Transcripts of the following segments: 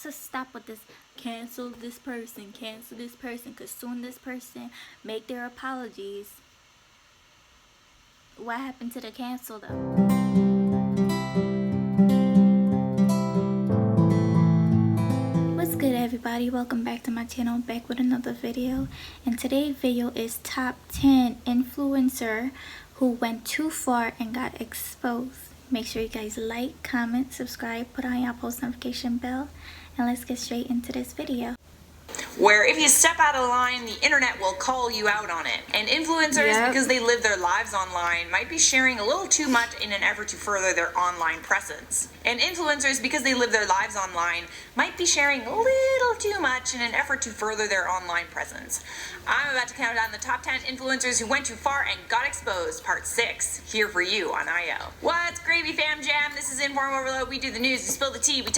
So stop with this cancel this person, because soon this person make their apologies. What happened to the cancel though? What's good, everybody? Welcome back to my channel, back with another video. And today's video is top 10 influencer who went too far and got exposed. Make sure you guys like, comment, subscribe, put on your post notification bell, and let's get straight into this video. Where if you step out of line, the internet will call you out on it. And influencers, because they live their lives online, might be sharing a little too much in an effort to further their online presence. And influencers, because they live their lives online, might be sharing a little too much in an effort to further their online presence. I'm about to count down the top 10 influencers who went too far and got exposed, part 6, here for you on IO. What's gravy, fam jam? This is Inform Overload. We do the news, we spill the tea, we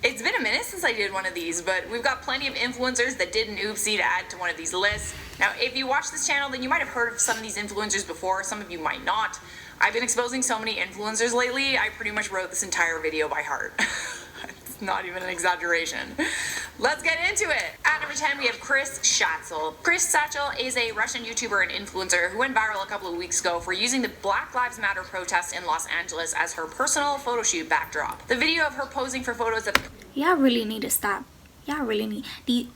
It's been a minute since I did one of these, but we've got plenty of influencers that did an oopsie to add to one of these lists. Now, if you watch this channel, then you might have heard of some of these influencers before, some of you might not. I've been exposing so many influencers lately, I pretty much wrote this entire video by heart. It's not even an exaggeration. Let's get into it. At number 10, we have Satchel. Satchel is a Russian YouTuber and influencer who went viral a couple of weeks ago for using the Black Lives Matter protest in Los Angeles as her personal photo shoot backdrop. The video of her posing for photos at Y'all really need to stop. Y'all really need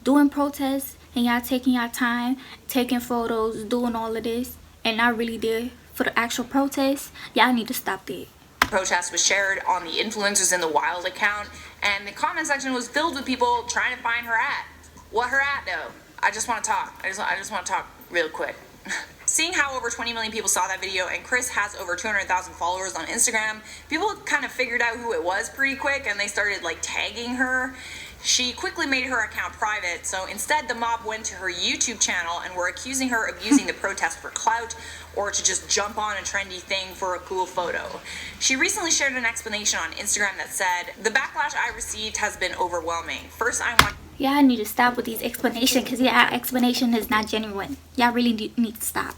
doing protests and y'all taking y'all time, taking photos, doing all of this, and not really there for the actual protest. Y'all need to stop that. Protest was shared on the Influencers in the Wild account, and the comment section was filled with people trying to find her at. What her at though? I just want to talk. I just want to talk real quick. Seeing how over 20 million people saw that video and Chris has over 200,000 followers on Instagram, people kind of figured out who it was pretty quick and they started like tagging her. She quickly made her account private, so instead the mob went to her YouTube channel and were accusing her of using the protest for clout or to just jump on a trendy thing for a cool photo. She recently shared an explanation on Instagram that said, "The backlash I received has been overwhelming. First I want..." Y'all need to stop with these explanations because your explanation is not genuine. Y'all really need to stop.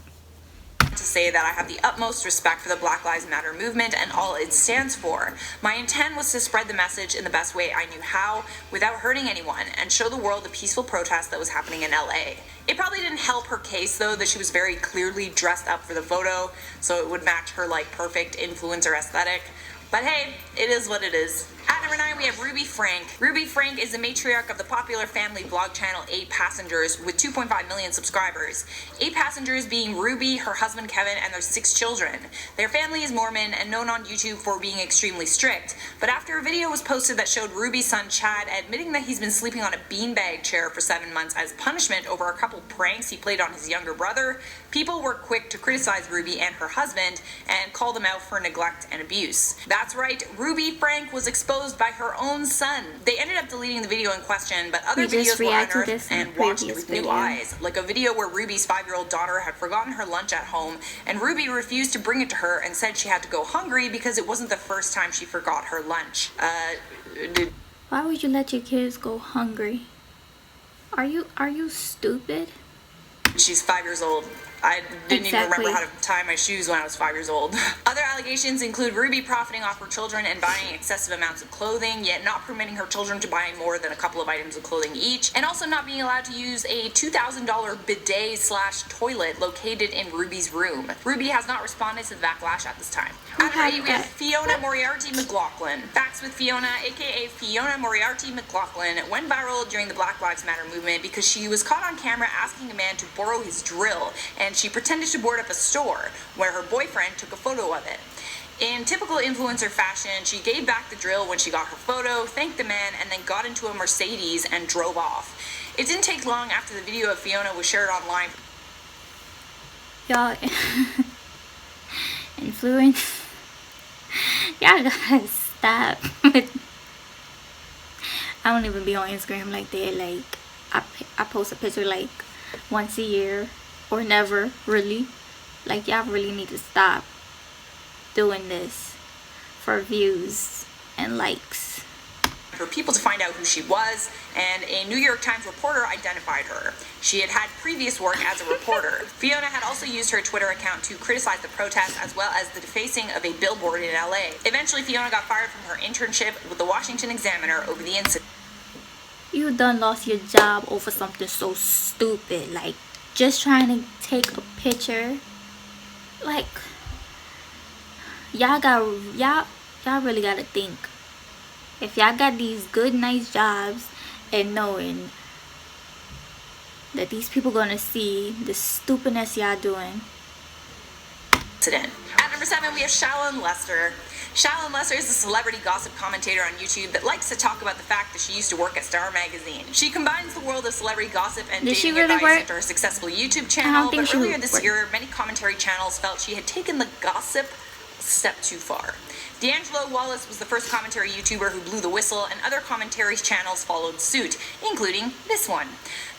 To say that I have the utmost respect for the Black Lives Matter movement and all it stands for. My intent was to spread the message in the best way I knew how, without hurting anyone, and show the world the peaceful protest that was happening in LA. It probably didn't help her case though that she was very clearly dressed up for the photo, so it would match her like perfect influencer aesthetic. But hey, it is what it is. At number 9, we have Ruby Frank. Ruby Frank is the matriarch of the popular family vlog channel 8 Passengers with 2.5 million subscribers. 8 Passengers being Ruby, her husband Kevin, and their 6 children. Their family is Mormon and known on YouTube for being extremely strict. But after a video was posted that showed Ruby's son Chad admitting that he's been sleeping on a beanbag chair for 7 months as punishment over a couple pranks he played on his younger brother, people were quick to criticize Ruby and her husband and call them out for neglect and abuse. That's right, Ruby Frank was exposed by her own son. They ended up deleting the video in question, but other videos were unearthed and watched with new eyes, like a video where Ruby's 5-year-old daughter had forgotten her lunch at home, and Ruby refused to bring it to her and said she had to go hungry because it wasn't the first time she forgot her lunch. Why would you let your kids go hungry? Are you stupid? She's 5 years old. I didn't even remember how to tie my shoes when I was 5 years old. Other allegations include Ruby profiting off her children and buying excessive amounts of clothing, yet not permitting her children to buy more than a couple of items of clothing each, and also not being allowed to use a $2,000 bidet/toilet located in Ruby's room. Ruby has not responded to the backlash at this time. At number 8, we have Fiona Moriarty McLachlan. Facts with Fiona, aka Fiona Moriarty McLachlan, went viral during the Black Lives Matter movement because she was caught on camera asking a man to borrow his drill, and she pretended to board up a store where her boyfriend took a photo of it. In typical influencer fashion, she gave back the drill when she got her photo, thanked the man, and then got into a Mercedes and drove off. It didn't take long after the video of Fiona was shared online. Y'all, influence. Y'all gotta stop. I don't even be on Instagram like that. Like, I post a picture like once a year or never, really. Like, y'all really need to stop doing this for views and likes. for people to find out who she was, and a New York Times reporter identified her. She had had previous work as a reporter. Fiona had also used her Twitter account to criticize the protests as well as the defacing of a billboard in LA. Eventually, Fiona got fired from her internship with the Washington Examiner over the incident. You done lost your job over something so stupid, like just trying to take a picture. Like, y'all really gotta think. If y'all got these good, nice jobs and knowing that these people gonna see the stupidness y'all doing. At number 7, we have Shaolin Lesser. Shaolin Lesser is a celebrity gossip commentator on YouTube that likes to talk about the fact that she used to work at Star Magazine. She combines the world of celebrity gossip and dating advice into her successful YouTube channel, but earlier this year, many commentary channels felt she had taken the gossip a step too far. D'Angelo Wallace was the first commentary YouTuber who blew the whistle, and other commentary channels followed suit, including this one.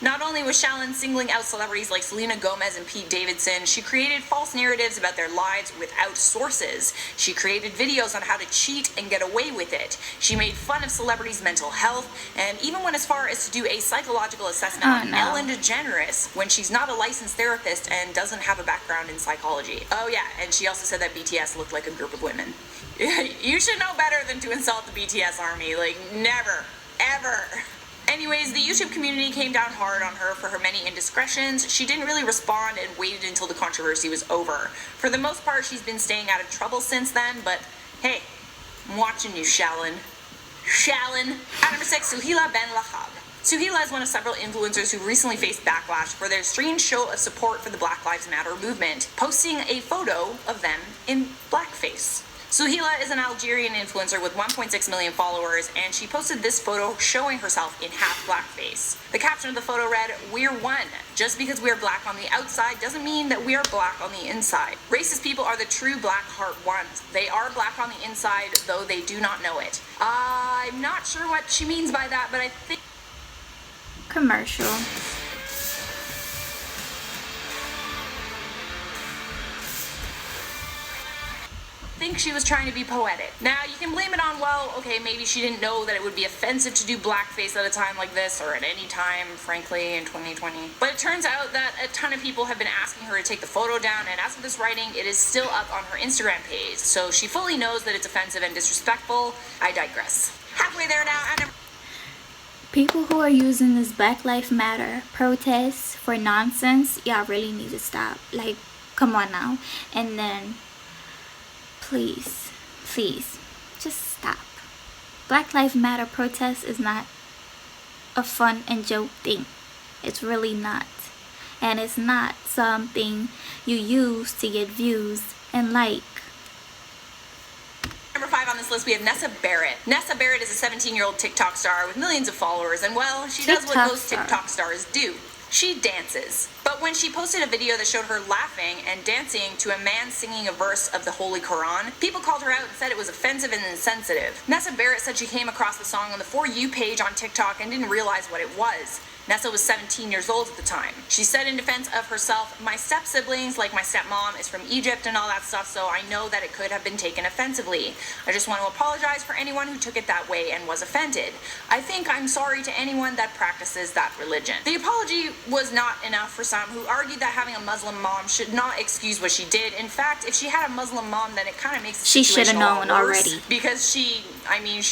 Not only was Shaolin singling out celebrities like Selena Gomez and Pete Davidson, she created false narratives about their lives without sources. She created videos on how to cheat and get away with it. She made fun of celebrities' mental health, and even went as far as to do a psychological assessment on Ellen DeGeneres when she's not a licensed therapist and doesn't have a background in psychology. Oh yeah, and she also said that BTS looked like a group of women. You should know better than to insult the BTS army. Like, never. Ever. Anyways, the YouTube community came down hard on her for her many indiscretions. She didn't really respond and waited until the controversy was over. For the most part, she's been staying out of trouble since then, but hey, I'm watching you, Shaolin. Shaolin. At number 6, Suhaila Ben Lahab. Suhaila is one of several influencers who recently faced backlash for their strange show of support for the Black Lives Matter movement, posting a photo of them in blackface. Suhaila is an Algerian influencer with 1.6 million followers, and she posted this photo showing herself in half blackface. The caption of the photo read, "We're one. Just because we are black on the outside doesn't mean that we are black on the inside. Racist people are the true black heart ones. They are black on the inside, though they do not know it." I'm not sure what she means by that, but I think... Commercial. She was trying to be poetic. Now, you can blame it on, well, okay, maybe she didn't know that it would be offensive to do blackface at a time like this, or at any time, frankly, in 2020. But it turns out that a ton of people have been asking her to take the photo down, and as of this writing, it is still up on her Instagram page, so she fully knows that it's offensive and disrespectful. I digress. Halfway there now, and people who are using this Black Lives Matter protests for nonsense, y'all really need to stop. Like, come on now. And then please, just stop. Black Lives Matter protest is not a fun and joke thing. It's really not. And it's not something you use to get views and like. Number 5 on this list, we have Nessa Barrett. Nessa Barrett is a 17-year-old TikTok star with millions of followers, and well, she does what most TikTok stars do. She dances. But when she posted a video that showed her laughing and dancing to a man singing a verse of the Holy Quran, people called her out and said it was offensive and insensitive. Nessa Barrett said she came across the song on the For You page on TikTok and didn't realize what it was. Nessa was 17 years old at the time. She said in defense of herself, "My step-siblings, like my stepmom, is from Egypt and all that stuff, so I know that it could have been taken offensively. I just want to apologize for anyone who took it that way and was offended. I think I'm sorry to anyone that practices that religion." The apology was not enough for some who argued that having a Muslim mom should not excuse what she did. In fact, if she had a Muslim mom, then it kind of makes the situation she should have known already. Because she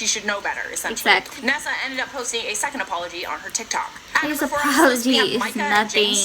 should know better, essentially. Exactly. Nessa ended up posting a second apology on her TikTok. His apology is nothing.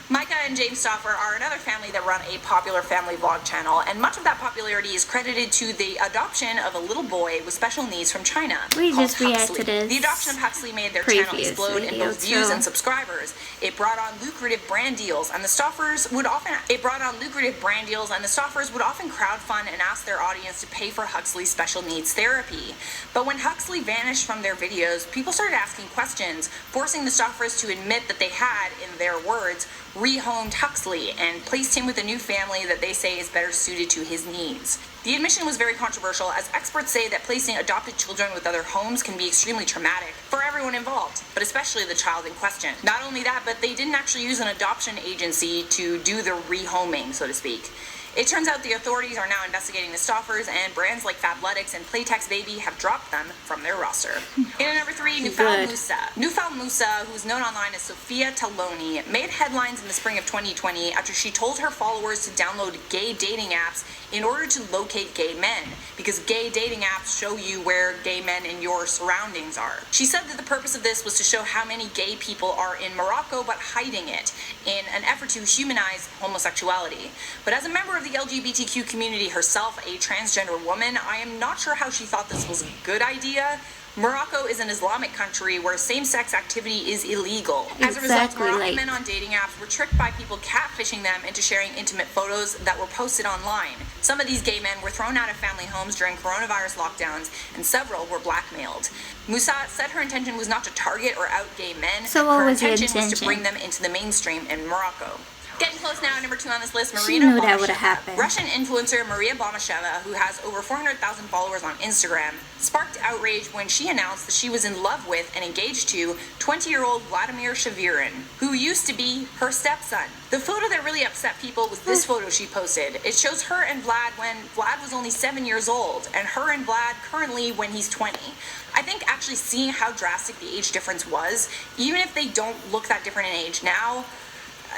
Micah and James Stoffer are another family that run a popular family vlog channel, and much of that popularity is credited to the adoption of a little boy with special needs from China. We just react to this. The adoption of Huxley made their channel explode in both views and subscribers. It brought on lucrative brand deals, and the Stoffers would often crowdfund and ask their audience to pay for Huxley's special needs therapy. But when Huxley vanished from their videos, people started asking questions, forcing the Stoffers to admit that they had, in their words, rehomed Huxley and placed him with a new family that they say is better suited to his needs. The admission was very controversial, as experts say that placing adopted children with other homes can be extremely traumatic for everyone involved, but especially the child in question. Not only that, but they didn't actually use an adoption agency to do the rehoming, so to speak. It turns out the authorities are now investigating the Stoffers, and brands like Fabletics and Playtex Baby have dropped them from their roster. In at number 3, Newfound Musa. Newfound Musa, who's known online as Sophia Taloni, made headlines in the spring of 2020 after she told her followers to download gay dating apps in order to locate gay men, because gay dating apps show you where gay men in your surroundings are. She said that the purpose of this was to show how many gay people are in Morocco but hiding it in an effort to humanize homosexuality. But as a member of the LGBTQ community herself, a transgender woman, I am not sure how she thought this was a good idea. Morocco is an Islamic country where same-sex activity is illegal. As a result, Moroccan men on dating apps were tricked by people catfishing them into sharing intimate photos that were posted online. Some of these gay men were thrown out of family homes during coronavirus lockdowns, and several were blackmailed. Musa said her intention was not to target or out gay men. So what her was intention your intention? Was to bring them into the mainstream in Morocco. Getting close now, number 2 on this list, She knew that would have happened. Russian influencer Maria Bamasheva, who has over 400,000 followers on Instagram, sparked outrage when she announced that she was in love with and engaged to 20-year-old Vladimir Shavirin, who used to be her stepson. The photo that really upset people was this photo she posted. It shows her and Vlad when Vlad was only 7 years old, and her and Vlad currently when he's 20. I think actually seeing how drastic the age difference was, even if they don't look that different in age now,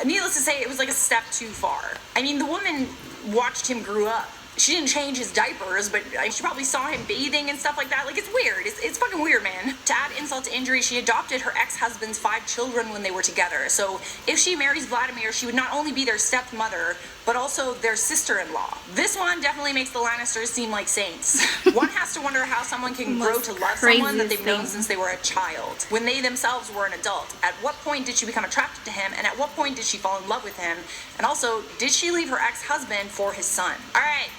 needless to say, it was like a step too far. I mean, the woman watched him grow up. She didn't change his diapers, but she probably saw him bathing and stuff like that. Like, it's weird. It's fucking weird, man. To add insult to injury, she adopted her ex-husband's 5 children when they were together. So if she marries Vladimir, she would not only be their stepmother, but also their sister-in-law. This one definitely makes the Lannisters seem like saints. One has to wonder how someone can grow to love someone that they've known since they were a child, when they themselves were an adult. At what point did she become attracted to him, and at what point did she fall in love with him? And also, did she leave her ex-husband for his son? Alright,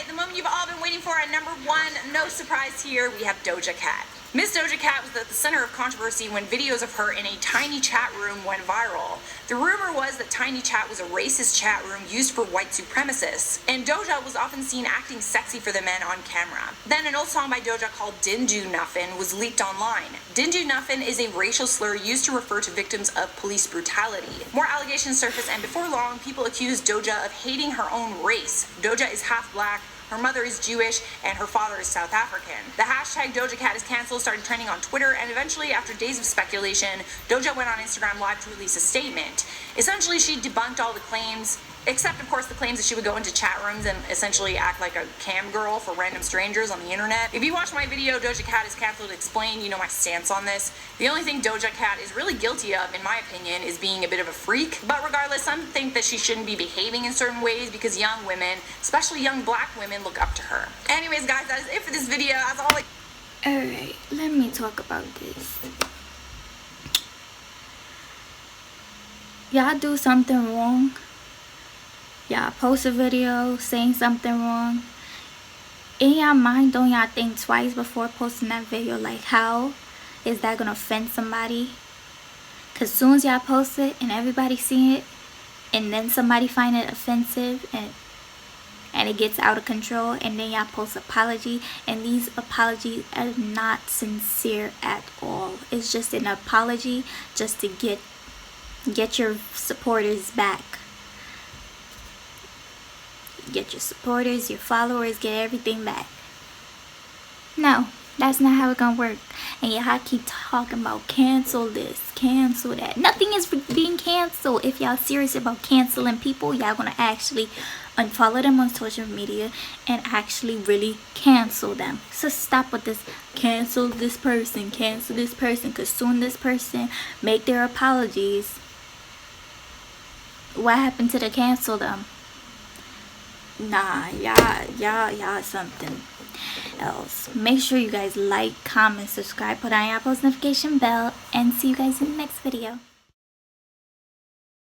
the moment you've all been waiting for at number 1, no surprise here, we have Doja Cat. Miss Doja Cat was at the center of controversy when videos of her in a tiny chat room went viral. The rumor was that Tiny Chat was a racist chat room used for white supremacists, and Doja was often seen acting sexy for the men on camera. Then an old song by Doja called Din Do Nuffin was leaked online. Din Do Nuffin is a racial slur used to refer to victims of police brutality. More allegations surfaced, and before long, people accused Doja of hating her own race. Doja is half black, her mother is Jewish, and her father is South African. The hashtag Doja Cat is cancelled started trending on Twitter, and eventually, after days of speculation, Doja went on Instagram Live to release a statement. Essentially, she debunked all the claims, except of course the claims that she would go into chat rooms and essentially act like a cam girl for random strangers on the internet. If you watch my video, Doja Cat is cancelled, explain, you know, my stance on this. The only thing Doja Cat is really guilty of, in my opinion, is being a bit of a freak. But regardless, some think that she shouldn't be behaving in certain ways because young women, especially young black women, look up to her. Anyways, guys, that is it for this video. That's all. Alright, let me talk about this. Y'all do something wrong, y'all post a video saying something wrong, in your mind, don't y'all think twice before posting that video? Like, how is that gonna offend somebody? Because soon as y'all post it and everybody see it, and then somebody find it offensive and it gets out of control, and then y'all post apology, and these apologies are not sincere at all. It's just an apology just to get your supporters back. Get your supporters, your followers, get everything back. No, that's not how it's gonna work. And y'all keep talking about cancel this, cancel that. Nothing is being canceled. If y'all serious about canceling people, y'all gonna actually unfollow them on social media and actually really cancel them. So stop with this cancel this person, because soon this person make their apologies, what happened to the cancel them? Nah, y'all something else. Make sure you guys like, comment, subscribe, put on your post notification bell, and see you guys in the next video.